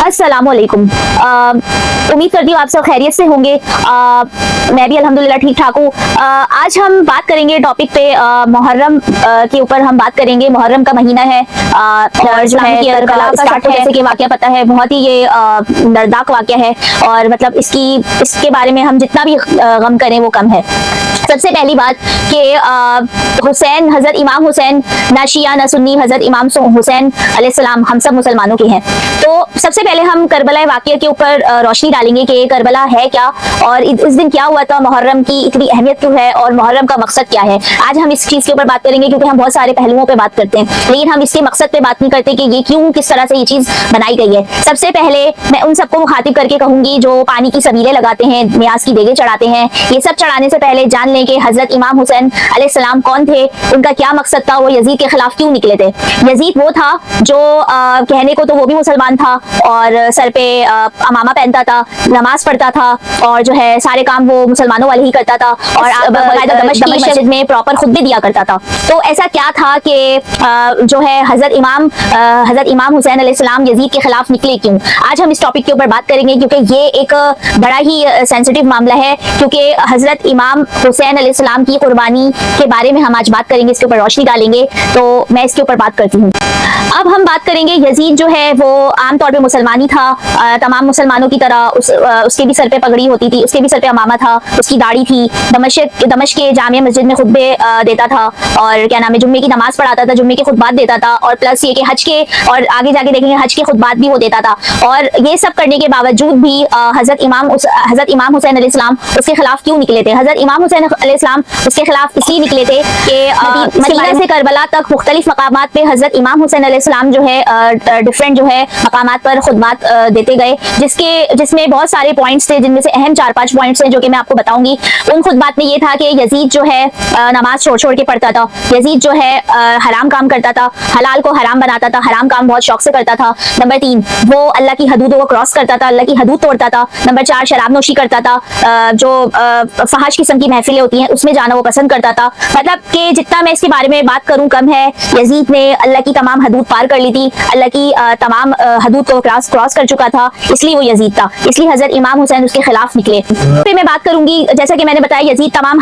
अस्सलामुअलैकुम। उम्मीद करती हूँ आप सब खैरियत से होंगे। मैं भी अल्हम्दुलिल्लाह ठीक ठाक हूँ। आज हम बात करेंगे टॉपिक पे मुहर्रम के ऊपर हम बात करेंगे। मुहर्रम का महीना है और जो है करबला का साथ जैसे कि वाकया पता है, बहुत ही ये दर्दनाक वाकया है और मतलब इसके बारे में हम जितना भी गम करें वो कम है। सबसे पहली बात कि हुसैन, हजरत इमाम हुसैन ना शिया ना सुन्नी, हजरत इमाम हुसैन अलैहिस्सलाम हम सब मुसलमानों के हैं। तो सबसे पहले हम करबला वाकया के ऊपर रोशनी डालेंगे कि करबला है क्या और इस दिन क्या हुआ था, मुहर्रम की इतनी अहमियत क्यों है और मुहर्रम का मकसद क्या है। आज हम इस चीज के ऊपर बात करेंगे क्योंकि हम बहुत सारे पहलुओं पे बात करते हैं, लेकिन हम इसके मकसद पे बात नहीं करते कि ये क्यों, किस तरह से ये चीज बनाई गई है। सबसे पहले मैं उन सबको मुखातिब करके कहूंगी जो पानी की सबीलें लगाते हैं, न्याज की देगे चढ़ाते हैं। ये सब चढ़ाने से पहले जान लें कि हजरत इमाम हुसैन अलैहिस्सलाम कौन थे, उनका क्या मकसद था, वो यजीद के खिलाफ क्यों निकले थे। यजीद वो था जो कहने को तो वो भी मुसलमान था और सर पे अमामा पहनता था, नमाज पढ़ता था और जो है सारे काम वो मुसलमानों वाले ही करता था और दमिश्क की मस्जिद में प्रॉपर खुतबे दिया करता था। तो ऐसा क्या था कि जो है हजरत इमाम हुसैन अलैहिस्सलाम यजीद के खिलाफ निकले क्यों। आज हम इस टॉपिक के ऊपर बात करेंगे क्योंकि ये एक बड़ा ही सेंसिटिव मामला है, क्योंकि हजरत इमाम हुसैन अलैहिस्सलाम की कुर्बानी के बारे में हम आज बात करेंगे, इसके ऊपर रोशनी डालेंगे। तो मैं इसके ऊपर बात करती हूँ। अब हम बात करेंगे, यजीद जो है वो आमतौर पे मुसलमानी था, तमाम मुसलमानों की तरह उसके भी सर पे पगड़ी होती थी, उसके भी सर पे अमामा था, उसकी दाढ़ी थी। दमिश्क के जामिया मस्जिद में खुतबे देता था और क्या नाम है, जुम्मे की नमाज पढ़ाता था, जुम्मे के खुतबात देता था और प्लस ये कि हज के, और आगे जाके देखेंगे हज के खुतबात भी वो देता था। और ये सब करने के बावजूद भी हजरत इमाम हुसैन अलैहिस्सलाम उसके खिलाफ क्यों निकले थे। हजरत इमाम हुसैन अलैहिस्सलाम उसके खिलाफ इसलिए निकले थे कि मदीना से करबला तक मुख्तलिफ मकामात पे हजरत इमाम हुसैन अलैहिस्सलाम जो है डिफरेंट जो है मकामात पर खुतबात देते गए, जिसमें बहुत सारे पॉइंट्स थे, जिनमें से अहम 4-5 पॉइंट्स हैं जो कि मैं आपको बताऊंगी। उन खुतबात में ये था कि यजीद जो है नमाज छोड़ के पढ़ता था, यजीद जो है हराम काम करता था, हलाल को हराम बनाता था, हराम काम बहुत शौक से करता था। नंबर 3, वो अल्लाह की हदूदों को क्रॉस करता था, अल्लाह की हदूद तोड़ता था। नंबर 4, शराब नोशी करता था, जो फहाश किस्म की महफिलें होती हैं उसमें जाना वो पसंद करता था। मतलब कि जितना मैं इसके बारे में बात करूं कम है। यजीद ने अल्लाह की तमाम हदूद पार कर ली थी, अल्लाह की तमाम हदूद को क्रॉस कर चुका था, इसलिए वो यजीद था, इसलिए हजरत इमाम हुसैन उसके खिलाफ निकले। फिर मैं बात करूंगी, जैसा कि मैंने बताया, यजीद तमाम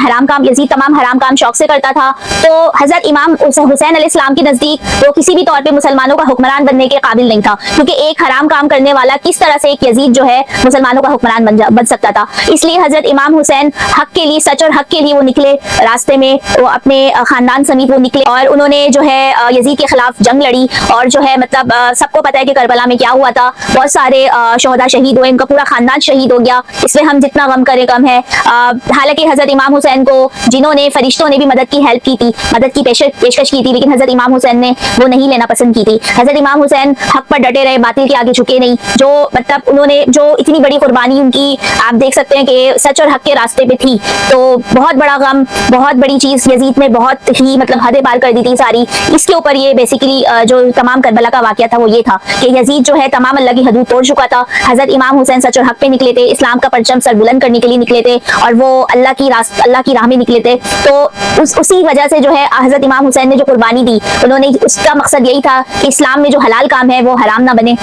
हराम काम शौक से करता था। तो हजरत इमाम हुसैन अलैहिस्सलाम के नजदीक वो किसी भी तौर पे मुसलमानों का हुक्मरान बनने के काबिल नहीं था, क्योंकि एक हराम काम करने वाला किस तरह से एक यजीद जो है मुसलमानों का हुक्मरान बन सकता था। इसलिए हजरत इमाम हुसैन हक के लिए, सच और हक के लिए वो निकले रास्ते में, वो अपने खानदान समेत वो निकले और उन्होंने जो है यजीद के खिलाफ जंग लड़ी। और जो है मतलब सबको पता है कि करबला में क्या हुआ था, बहुत सारे शोहदा शहीद हुए, उनका पूरा खानदान शहीद हो गया। इसमें हम जितना गम करें कम है। हालांकि हजरत इमाम हुसैन को जिन्होंने, फरिश्तों ने भी मदद की हेल्प की थी, मदद की पेशकश की थी, लेकिन हजरत इमाम हुसैन ने वो नहीं लेना पसंद की थी। हजरत इमाम हुसैन हक पर डटे रहे, बातिल के आगे झुके नहीं। जो मतलब उन्होंने जो इतनी बड़ी कुर्बानी उनकी आप देख सकते हैं कि सच और हक के रास्ते पे थी। तो बहुत बड़ा गम, बहुत बड़ी चीज यजीद ने बहुत ही मतलब हदें पार कर दी थी सारी। इसके ऊपर ये बेसिकली जो तमाम करबला का वाकया था वो ये था कि यजीद जो है तमाम अल्लाह की हदूद तोड़ चुका था। हजरत इमाम हुसैन सच और हक पे निकले थे, इस्लाम का परचम सर बुलंद करने के लिए निकले थे और वो अल्लाह की राह में निकले थे। तो उसी वजह से जो है हजरत इमाम हुसैन ने जो कुर्बानी दी, उन्होंने, उसका मकसद यही था कि इस्लाम में जो हलाल काम है वो हराम ना बने,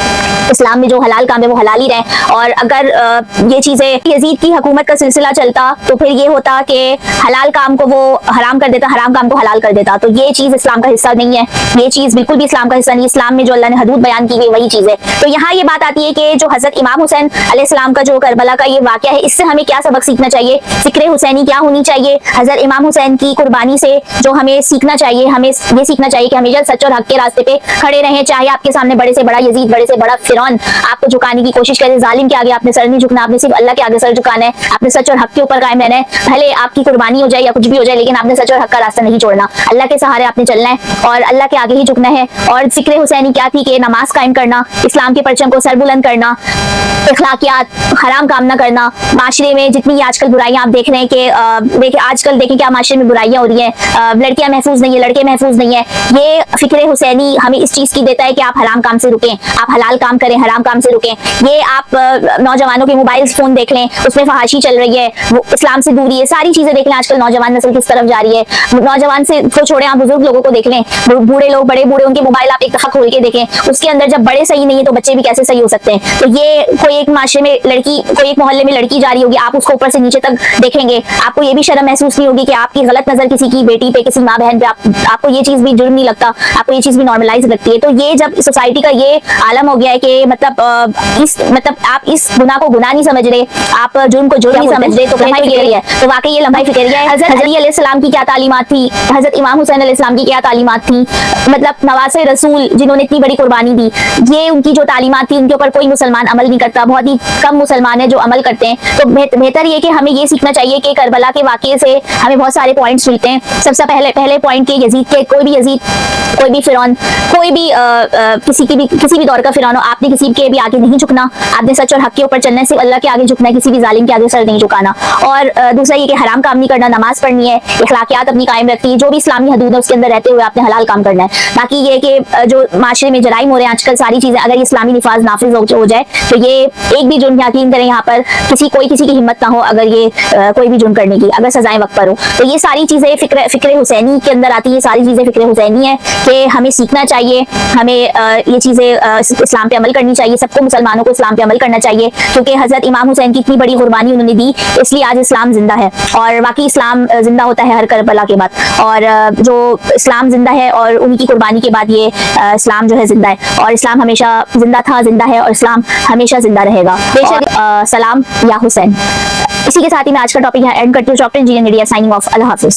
इस्लाम में जो हलाल काम है वो हलाल ही रहे। और अगर ये चीजें यजीद की हुकूमत का सिलसिला चलता तो फिर ये होता कि हलाल काम को वो हराम कर देता, हराम काम को हलाल कर देता। तो ये चीज इस्लाम का हिस्सा नहीं है, ये चीज बिल्कुल भी इस्लाम का हिस्सा नहीं। इस्लाम में जो अल्लाह ने हदूद बयान की हुई वही चीज है। तो यहाँ ये बात आती है कि जो हजरत इमाम हुसैन अलैहिस्सलाम का जो करबला का ये वाकया है, इससे हमें क्या सबक सीखना चाहिए, फिक्र हुसैनी क्या होनी चाहिए। हजरत इमाम हुसैन की कुर्बानी से जो हमें सीखना चाहिए, हमें ये सीखना चाहिए कि हमेशा सच और हक के रास्ते पे खड़े रहें, चाहे आपके सामने बड़े से बड़ा यजीद, बड़े से बड़ा फिरौन आपको झुकाने की कोशिश करे। जालिम के आगे आपने सर नहीं झुकना, आपने सिर्फ अल्लाह के आगे सर झुकाना है, आपने सच और हक के ऊपर कायम रहना है। भले आपकी आपकी कुर्बानी हो जाए या कुछ भी हो जाए, लेकिन आपने सच और हक का रास्ता नहीं छोड़ना। अल्लाह के सहारे आपने चलना है और अल्लाह के आगे ही झुकना है। और जिक्र हुसैनी क्या थी कि नमाज कायम करना, इस्लाम के परचम को सरबुलंद करना, इखलाकियात, हराम काम ना करना। माशरे में जितनी आजकल बुराइयां आप देख रहे हैं कि देखिए आजकल देखें क्या माशरे में बुराइयां हो रही हैं, लड़कियां महफूज नहीं है, लड़के महफूज नहीं है। ये फिक्र हुसैनी हमें इस चीज की देता है कि आप हराम काम से रुकें, आप हलाल काम करें, हराम काम से रुकें। ये आप नौजवानों के मोबाइल फोन देख लें, उसमें फहाशी चल रही है, वो इस्लाम से दूरी है, सारी चीजें देख लें। आजकल नौजवान नस्ल किस तरफ जा रही है, नौजवान से को छोड़े आप बुजुर्ग लोगों को देख लें, बूढ़े लोग, बड़े बूढ़े, उनके मोबाइल आप एक दफा खोल के देखें, उसके अंदर जब बड़े सही नहीं है तो बच्चे भी कैसे सही हो सकते हैं। तो ये कोई एक माशरे में लड़की, कोई एक मोहल्ले में लड़की जा रही होगी, आप उसको ऊपर से नीचे तक देखेंगे, आपको ये भी शर्म महसूस नहीं होगी कि आपकी गलत नजर किसी की बेटी पे, किसी माँ बहन पे, आपको ये चीज भी जुर्म नहीं लगता, आपको ये चीज भी नॉर्मलाइज लगती है। तो ये जब सोसाइटी का ये आलम हो गया है कि मतलब आप इस गुनाह को गुनाह नहीं समझ रहे, आप जुर्म को जुर्म नहीं समझ रहे, तो लम्हाई फिक्रिया है। तो वाकई ये लम्हाई फिक्रिया है। हजरत अली अलैहिस्सलाम की क्या तालीमात थी, हजरत इमाम हुसैन अलैहिस्सलाम की क्या तालीमात थी, मतलब नवासे रसूल जिन्होंने इतनी बड़ी कुर्बानी दी, ये उनकी जो तालीमात थी उनके ऊपर कोई मुसलमान अमल नहीं करता, बहुत ही कम मुसलमान है जो अमल करते हैं। तो बेहतर ये कि हमें ये सीखना चाहिए कि करबला के वाकये से हमें बहुत सारे पॉइंट्स मिलते हैं। सबसे पहले पॉइंट के यजीद के, कोई भी यजीद, कोई भी फिरौन, कोई भी किसी भी दौर का फिरौन हो, आपने किसी के भी आगे नहीं झुकना, आपने सच और हक के ऊपर चलना है, सिर्फ अल्लाह के आगे झुकना है, किसी भी जालिम के आगे सर नहीं झुकाना। और दूसरा ये कि हराम काम नहीं करना, नमाज पढ़नी है, इखलाकियात अपनी कायम रखनी है, जो भी इस्लामी हदूद है उसके अंदर रहते हुए आपने हलाल काम करना है। बाकी ये कि जो माशरे में जराइम हो रहे हैं आजकल, सारी चीजें अगर इस्लामी निफाज नाफिज हो जाए तो ये एक भी जुर्म यकीन करें यहाँ पर कोई किसी की हिम्मत ना हो अगर ये कोई भी जुर्म करने की, अगर सजाएं वक्त पर हो। तो ये सारी चीजें फिक्र हुसैनी के अंदर आती है, सारी चीजें फिक्र हुसैनी है कि हमें सीखना चाहिए, हमें ये चीजें इस्लाम पे अमल करनी चाहिए, सबको मुसलमानों को इस्लाम पे अमल करना चाहिए, क्योंकि हजरत इमाम हुसैन की इतनी बड़ी कुर्बानी उन्होंने दी, इसलिए आज इस्लाम जिंदा है। और बाकी इस्लाम जिंदा होता है हर करबला के बाद, और जो इस्लाम जिंदा है और उनकी कुर्बानी के बाद ये इस्लाम जो है जिंदा है, और इस्लाम हमेशा जिंदा था, जिंदा है और इस्लाम हमेशा जिंदा रहेगा बेशक। सलाम या हुसैन। इसी के साथ ही मैं आज का टॉपिक यहाँ एंड करती हूँ। Doctor engineer media signing off. अल्लाह हाफिज।